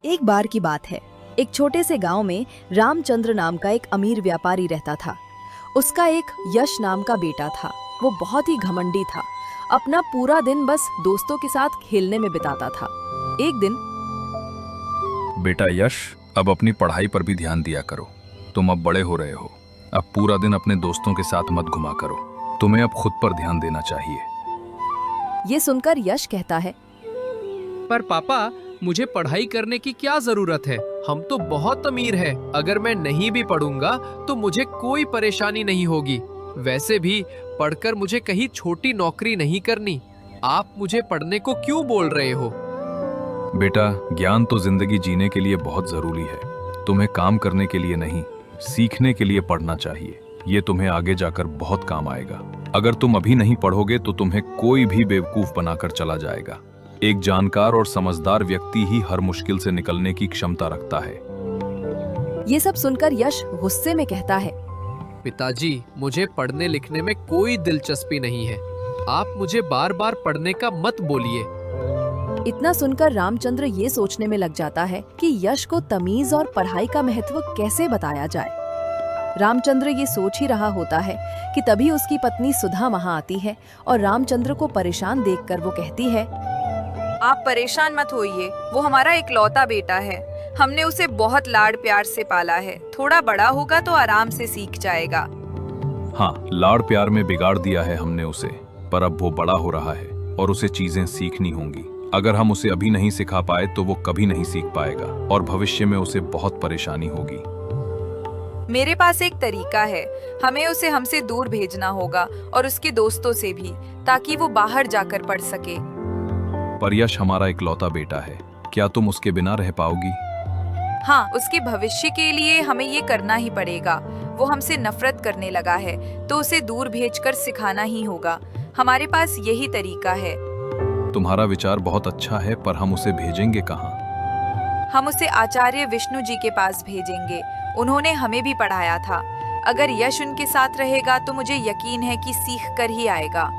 एक बार की बात है। एक छोटे से गांव में रामचंद्र नाम का एक अमीर व्यापारी रहता था। उसका एक यश नाम का बेटा था। वो बहुत ही घमंडी था। अपना पूरा दिन बस दोस्तों के साथ खेलने में बिताता था। एक दिन बेटा यश, अब अपनी पढ़ाई पर भी ध्यान दिया करो। तुम अब बड़े हो रहे हो। अब पूरा दिन अपने दोस्तों के साथ मत घुमा करो। तुम्हें अब खुद पर ध्यान देना चाहिए। ये सुनकर यश कहता है, पर पापा, मुझे पढ़ाई करने की क्या जरूरत है? हम तो बहुत अमीर हैं। अगर मैं नहीं भी पढ़ूंगा तो मुझे कोई परेशानी नहीं होगी। वैसे भी पढ़कर मुझे कहीं छोटी नौकरी नहीं करनी। आप मुझे पढ़ने को क्यों बोल रहे हो? बेटा, ज्ञान तो जिंदगी जीने के लिए बहुत जरूरी है। तुम्हें काम करने के लिए नहीं, सीखने के लिए पढ़ना चाहिए। ये तुम्हें आगे जाकर बहुत काम आएगा। अगर तुम अभी नहीं पढ़ोगे तो तुम्हें कोई भी बेवकूफ बनाकर चला जाएगा। एक जानकार और समझदार व्यक्ति ही हर मुश्किल से निकलने की क्षमता रखता है। ये सब सुनकर यश गुस्से में कहता है, पिताजी, मुझे पढ़ने लिखने में कोई दिलचस्पी नहीं है। आप मुझे बार बार पढ़ने का मत बोलिए। इतना सुनकर रामचंद्र ये सोचने में लग जाता है कि यश को तमीज और पढ़ाई का महत्व कैसे बताया जाए। रामचंद्र ये सोच ही रहा होता है कि तभी उसकी पत्नी सुधा वहाँ आती है और रामचंद्र को परेशान देखकर वो कहती है, आप परेशान मत होइए। वो हमारा इकलौता बेटा है। हमने उसे बहुत लाड प्यार से पाला है। थोड़ा बड़ा होगा तो आराम से सीख जाएगा। हाँ, लाड़ प्यार में बिगाड़ दिया है हमने उसे, पर अब वो बड़ा हो रहा है और उसे चीजें सीखनी होंगी। अगर हम उसे अभी नहीं सिखा पाए तो वो कभी नहीं सीख पाएगा और भविष्य में उसे बहुत परेशानी होगी। मेरे पास एक तरीका है। हमें उसे हमसे दूर भेजना होगा और उसके दोस्तों से भी, ताकि वो बाहर जाकर पढ़ सके। पर यश हमारा इकलौता बेटा है। क्या तुम उसके बिना रह पाओगी? हाँ, उसके भविष्य के लिए हमें ये करना ही पड़ेगा। वो हमसे नफरत करने लगा है तो उसे दूर भेजकर सिखाना ही होगा। हमारे पास यही तरीका है। तुम्हारा विचार बहुत अच्छा है, पर हम उसे भेजेंगे कहाँ? हम उसे आचार्य विष्णु जी के पास भेजेंगे। उन्होंने हमें भी पढ़ाया था। अगर यश उनके साथ रहेगा तो मुझे यकीन है कि सीख कर ही आएगा।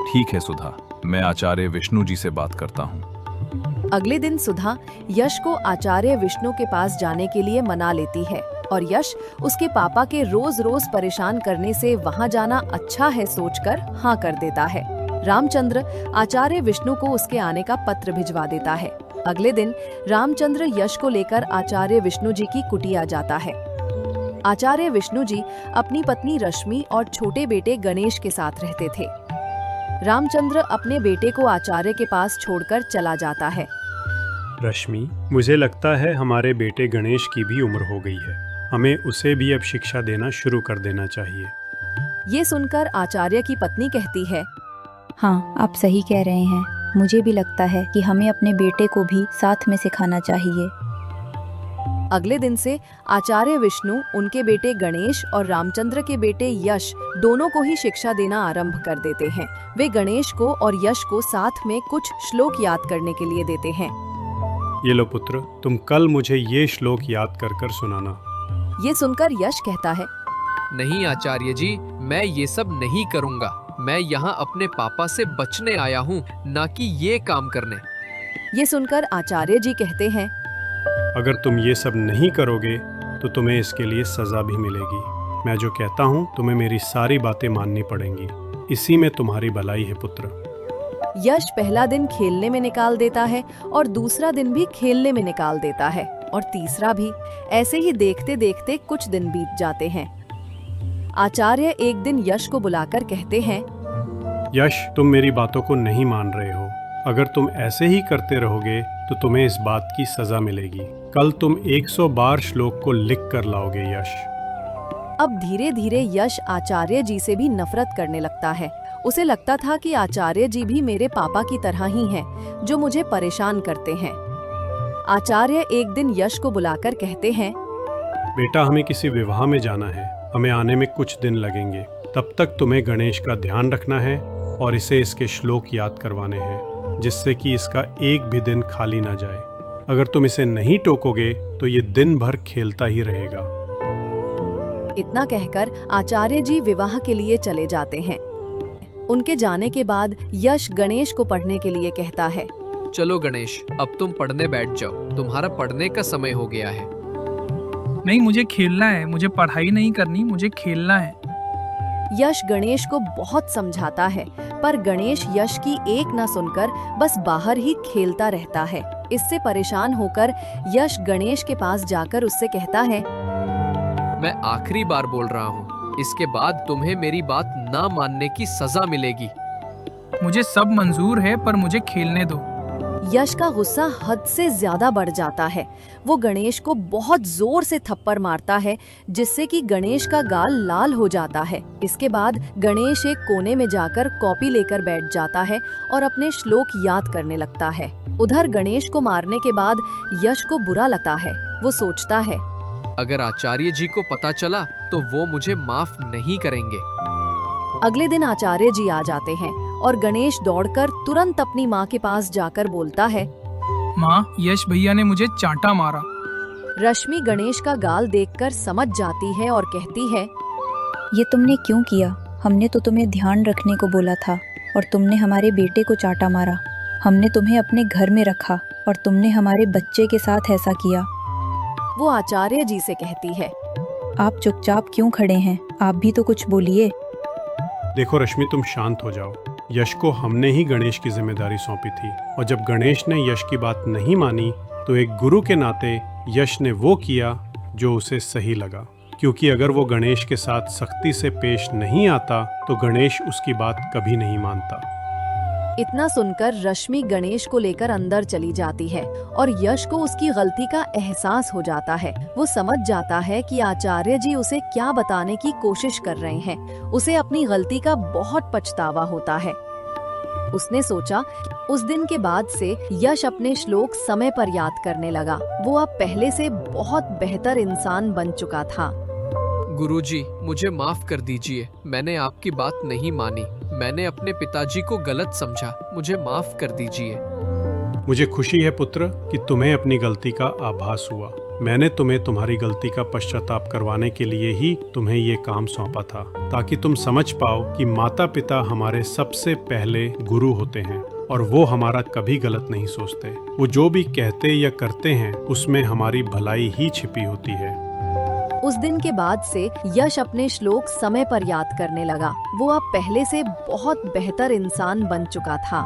ठीक है सुधा, मैं आचार्य विष्णु जी से बात करता हूँ। अगले दिन सुधा यश को आचार्य विष्णु के पास जाने के लिए मना लेती है और यश उसके पापा के रोज रोज परेशान करने से वहां जाना अच्छा है सोचकर हाँ कर देता है। रामचंद्र आचार्य विष्णु को उसके आने का पत्र भिजवा देता है। अगले दिन रामचंद्र यश को लेकर आचार्य विष्णु जी की कुटिया जाता है। आचार्य विष्णु जी अपनी पत्नी रश्मि और छोटे बेटे गणेश के साथ रहते थे। रामचंद्र अपने बेटे को आचार्य के पास छोड़कर चला जाता है। रश्मि, मुझे लगता है हमारे बेटे गणेश की भी उम्र हो गई है। हमें उसे भी अब शिक्षा देना शुरू कर देना चाहिए। ये सुनकर आचार्य की पत्नी कहती है, हाँ, आप सही कह रहे हैं। मुझे भी लगता है कि हमें अपने बेटे को भी साथ में सिखाना चाहिए। अगले दिन से आचार्य विष्णु उनके बेटे गणेश और रामचंद्र के बेटे यश दोनों को ही शिक्षा देना आरंभ कर देते हैं। वे गणेश को और यश को साथ में कुछ श्लोक याद करने के लिए देते हैं। ये लो पुत्र, तुम कल मुझे ये श्लोक याद कर कर सुनाना। ये सुनकर यश कहता है, नहीं आचार्य जी, मैं ये सब नहीं करूँगा। मैं यहाँ अपने पापा से बचने आया हूँ, ना कि ये काम करने। ये सुनकर आचार्य जी कहते हैं, अगर तुम ये सब नहीं करोगे तो तुम्हें इसके लिए सजा भी मिलेगी। मैं जो कहता हूँ तुम्हें मेरी सारी बातें माननी पड़ेंगी। इसी में तुम्हारी भलाई है पुत्र। यश पहला दिन खेलने में निकाल देता है और दूसरा दिन भी खेलने में निकाल देता है और तीसरा भी। ऐसे ही देखते देखते कुछ दिन बीत जाते हैं। आचार्य एक दिन यश को बुलाकर कहते हैं, यश, तुम मेरी बातों को नहीं मान रहे हो। अगर तुम ऐसे ही करते रहोगे तो तुम्हें इस बात की सजा मिलेगी। कल तुम 100 बार श्लोक को लिख कर लाओगे यश। अब धीरे धीरे यश आचार्य जी से भी नफरत करने लगता है। उसे लगता था कि आचार्य जी भी मेरे पापा की तरह ही हैं, जो मुझे परेशान करते हैं। आचार्य एक दिन यश को बुलाकर कहते हैं, बेटा, हमें किसी विवाह में जाना है। हमें आने में कुछ दिन लगेंगे। तब तक तुम्हें गणेश का ध्यान रखना है और इसे इसके श्लोक याद करवाने हैं, जिससे कि इसका एक भी दिन खाली ना जाए। अगर तुम इसे नहीं टोकोगे तो ये दिन भर खेलता ही रहेगा। इतना कहकर आचार्य जी विवाह के लिए चले जाते हैं। उनके जाने के बाद यश गणेश को पढ़ने के लिए कहता है। चलो गणेश, अब तुम पढ़ने बैठ जाओ, तुम्हारा पढ़ने का समय हो गया है। नहीं, मुझे खेलना है, मुझे पढ़ाई नहीं करनी, मुझे खेलना है। यश गणेश को बहुत समझाता है, पर गणेश यश की एक न सुनकर बस बाहर ही खेलता रहता है। इससे परेशान होकर यश गणेश के पास जाकर उससे कहता है, मैं आखिरी बार बोल रहा हूँ, इसके बाद तुम्हें मेरी बात ना मानने की सजा मिलेगी। मुझे सब मंजूर है, पर मुझे खेलने दो। यश का गुस्सा हद से ज्यादा बढ़ जाता है। वो गणेश को बहुत जोर से थप्पड़ मारता है, जिससे कि गणेश का गाल लाल हो जाता है। इसके बाद गणेश एक कोने में जाकर कॉपी लेकर बैठ जाता है और अपने श्लोक याद करने लगता है। उधर गणेश को मारने के बाद यश को बुरा लगता है। वो सोचता है, अगर आचार्य जी को पता चला तो वो मुझे माफ नहीं करेंगे। अगले दिन आचार्य जी आ जाते हैं और गणेश दौड़कर तुरंत अपनी माँ के पास जाकर बोलता है, माँ, यश भैया ने मुझे चांटा मारा। रश्मि गणेश का गाल देखकर समझ जाती है और कहती है, ये तुमने क्यों किया? हमने तो तुम्हें ध्यान रखने को बोला था और तुमने हमारे बेटे को चांटा मारा। हमने तुम्हें अपने घर में रखा और तुमने हमारे बच्चे के साथ ऐसा किया। वो आचार्य जी से कहती है, आप चुपचाप क्यों खड़े हैं? आप भी तो कुछ बोलिए। देखो रश्मि, तुम शांत हो जाओ। यश को हमने ही गणेश की जिम्मेदारी सौंपी थी, और जब गणेश ने यश की बात नहीं मानी तो एक गुरु के नाते यश ने वो किया जो उसे सही लगा। क्योंकि अगर वो गणेश के साथ सख्ती से पेश नहीं आता तो गणेश उसकी बात कभी नहीं मानता। इतना सुनकर रश्मि गणेश को लेकर अंदर चली जाती है और यश को उसकी गलती का एहसास हो जाता है। वो समझ जाता है कि आचार्य जी उसे क्या बताने की कोशिश कर रहे हैं। उसे अपनी गलती का बहुत पछतावा होता है। उसने सोचा कि उस दिन के बाद से यश अपने श्लोक समय पर याद करने लगा। वो अब पहले से बहुत बेहतर इंसान बन चुका था। गुरुजी, मुझे माफ कर दीजिए, मैंने आपकी बात नहीं मानी। मैंने अपने पिताजी को गलत समझा, मुझे माफ कर दीजिए। मुझे खुशी है पुत्र कि तुम्हें अपनी गलती का आभास हुआ। मैंने तुम्हें तुम्हारी गलती का पश्चाताप करवाने के लिए ही तुम्हें ये काम सौंपा था, ताकि तुम समझ पाओ कि माता पिता हमारे सबसे पहले गुरु होते हैं और वो हमारा कभी गलत नहीं सोचते। वो जो भी कहते या करते हैं उसमें हमारी भलाई ही छिपी होती है। उस दिन के बाद से यश अपने श्लोक समय पर याद करने लगा। वो अब पहले से बहुत बेहतर इंसान बन चुका था।